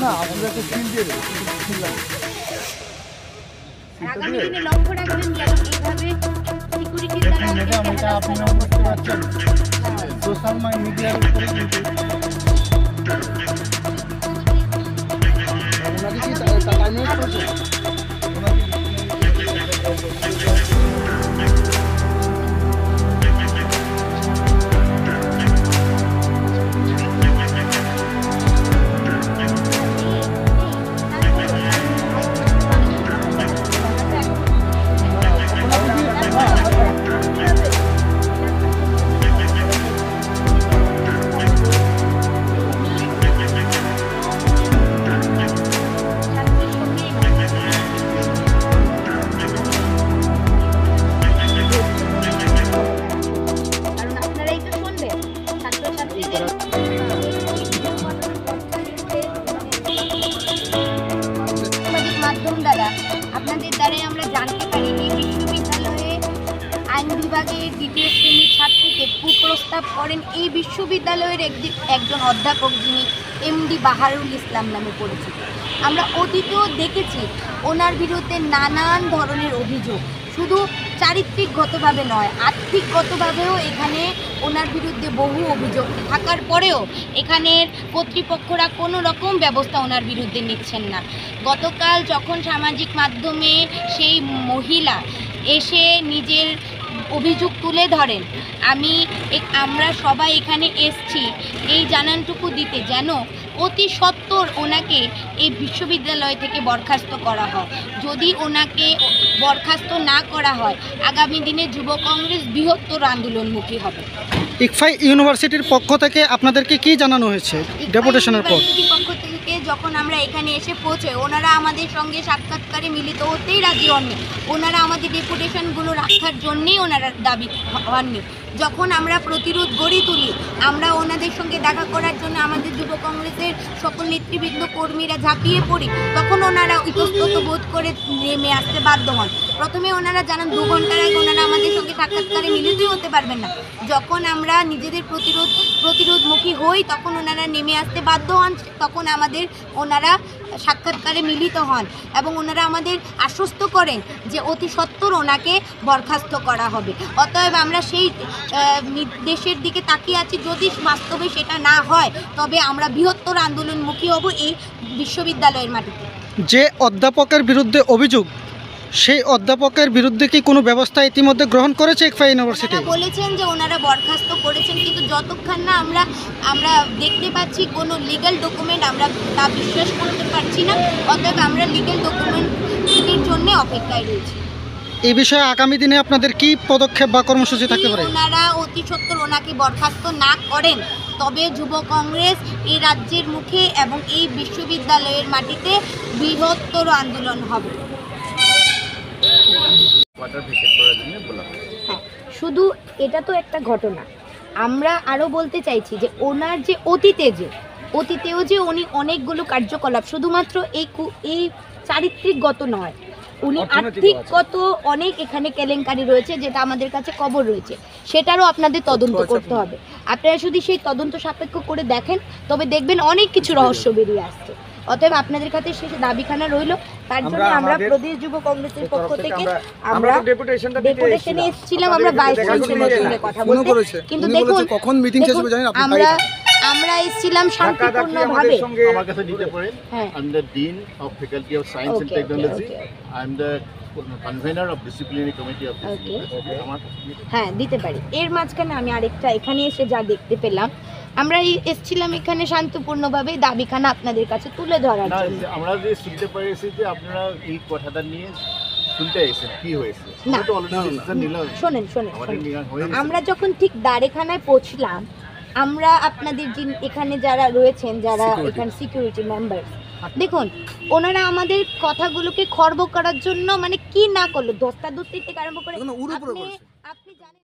না আপনাকে ফিল দিয়ে দেবো। আগামী দিনে লক্ষ্য রাখবেন যেন এইভাবে সিকিউরিটি দ্বারা ম্যাডাম এটা আপনি বুঝতে পারছেন সোশ্যাল মিডিয়ার উপরে কিন্তু ওনাকে কি টাইম ওয়েস্ট করছে আপনাদের দ্বারাই আমরা জানতে পারি এই বিশ্ববিদ্যালয়ে আইন বিভাগের দ্বিতীয় শ্রেণীর ছাত্রীকে কুপ্রস্তাব করেন এই বিশ্ববিদ্যালয়ের একজন অধ্যাপক যিনি এমডি বাহারুল ইসলাম নামে পরিচিত। আমরা অতীতেও দেখেছি ওনার বিরুদ্ধে নানান ধরনের অভিযোগ, শুধু চারিত্রিকগতভাবে নয় আর্থিকগতভাবেও এখানে ওনার বিরুদ্ধে বহু অভিযোগ থাকার পরেও এখানের কর্তৃপক্ষরা কোনো রকম ব্যবস্থা ওনার বিরুদ্ধে নিচ্ছেন না। গতকাল যখন সামাজিক মাধ্যমে সেই মহিলা এসে নিজের অভিযোগ তুলে ধরেন, আমরা সবাই এখানে এসছি এই জানানটুকু দিতে যেন অতি সত্বর ওনাকে এই বিশ্ববিদ্যালয় থেকে বরখাস্ত করা হয়। যদি ওনাকে বরখাস্ত না করা হয় আগামী দিনে যুব কংগ্রেস বৃহত্তর আন্দোলনমুখী হবে। ইকফাই ইউনিভার্সিটির পক্ষ থেকে আপনাদেরকে কি জানানো হয়েছে ডেপুটেশনের পর? পক্ষ থেকে যখন আমরা এখানে এসে পৌঁছে ওনারা আমাদের সঙ্গে সাক্ষাৎকারে মিলিত হতেই রাজি হননি। ওনারা আমাদের ডেপুটেশনগুলো রাখার জন্যেই ওনারা দাবি হননি। যখন আমরা প্রতিরোধ গড়ে তুলি, আমরা ওনাদের সঙ্গে দেখা করার জন্য আমাদের যুব কংগ্রেসের সকল নেতৃবৃন্দ কর্মীরা ঝাঁপিয়ে পড়ি, তখন ওনারা ইতস্তত বোধ করে নেমে আসতে বাধ্য হন। প্রথমে ওনারা জানান 2 ঘন্টার আগে ওনারা আমাদের সঙ্গে সাক্ষাৎকারে মিলিতই হতে পারবেন না। যখন আমরা নিজেদের প্রতিরোধমুখী হই তখন ওনারা নেমে আসতে বাধ্য হন, তখন ওনারা সাক্ষাৎকারে মিলিত হন এবং ওনারা আমাদের আশ্বস্ত করেন যে অতি সত্বর ওনাকে বরখাস্ত করা হবে। অতএব আমরা সেই নির্দেশের দিকে তাকিয়ে আছি। যদি বাস্তবে সেটা না হয় তবে আমরা বৃহত্তর আন্দোলনমুখী হব এই বিশ্ববিদ্যালয়ের মাটিতে। যে অধ্যাপকের বিরুদ্ধে অভিযোগ, সেই অধ্যাপকের বিরুদ্ধে কি কোনো ব্যবস্থা ইতিমধ্যে গ্রহণ করেছে ইকফাই ইউনিভার্সিটি? বলেছেন যে ওনারা বরখাস্ত করেছেন, কিন্তু যতক্ষণ না আমরা দেখতে পাচ্ছি কোনো লিগ্যাল ডকুমেন্ট আমরা তা বিশ্বাস করতে পারছি না। অতএব আমরা লিগ্যাল ডকুমেন্টের জন্য অপেক্ষায় রয়েছি। এই বিষয়ে আগামী দিনে আপনাদের কি পদক্ষেপ বা কর্মসূচি থাকতে পারে? ওনারা অতি সত্বর ওনাকে বরখাস্ত না করেন তবে যুব কংগ্রেস এই রাজ্যের মুখে এবং এই বিশ্ববিদ্যালয়ের মাটিতে বৃহত্তর আন্দোলন হবে। শুধু এটা তো একটা ঘটনা, আমরা আরও বলতে চাইছি যে ওনার যে অতীতেও যে উনি অনেকগুলো কার্যকলাপ শুধুমাত্র এই চারিত্রিকগত নয়, উনি আর্থিকগত অনেক এখানে কেলেঙ্কারি রয়েছে যেটা আমাদের কাছে খবর রয়েছে, সেটারও আপনাদের তদন্ত করতে হবে। আপনারা যদি সেই তদন্ত সাপেক্ষ করে দেখেন তবে দেখবেন অনেক কিছু রহস্য বেরিয়ে আসছে। অতএব আপনাদের কাছে শেষ দাবিখানা রইল, তার জন্য আমরা প্রদেশ যুব কংগ্রেসের পক্ষ থেকে আমরা ডেপুটেশনে এসেছিলাম, আমরা 22 কথা বলতে। কিন্তু দেখুন কখন মিটিং শেষ হবে জানেন আপনারা, আমরা এসেছিলাম শান্তিপূর্ণভাবে। আমার কাছে দিতে পারেন, I am the dean of faculty of science and technology, I am the convener of disciplinary committee of this university. হ্যাঁ দিতে পারি। এর মাঝখানে আমি আরেকটা এখানে এসে যা দেখতে পেলাম, আমরা এসেছিলাম এখানে শান্তপূর্ণভাবে দাবিখানা আপনাদের কাছে তুলে ধরার জন্য। আমরা যে শুনতে পেরেছি যে আপনারা এই কথাটা নিয়ে শুনতে এসেছেন, কি হয়েছে না শোনেন, আমরা যখন ঠিক দাঁড়েখানায় পৌঁছলাম, আমরা আপনাদের এখানে যারা রয়েছেন, যারা এখানে সিকিউরিটি মেম্বার, দেখুন ওনারা আমাদের কথাগুলোকে খর্ব করার জন্য মানে কি না করলো, ধস্তাধস্তি থেকে আরম্ভ করে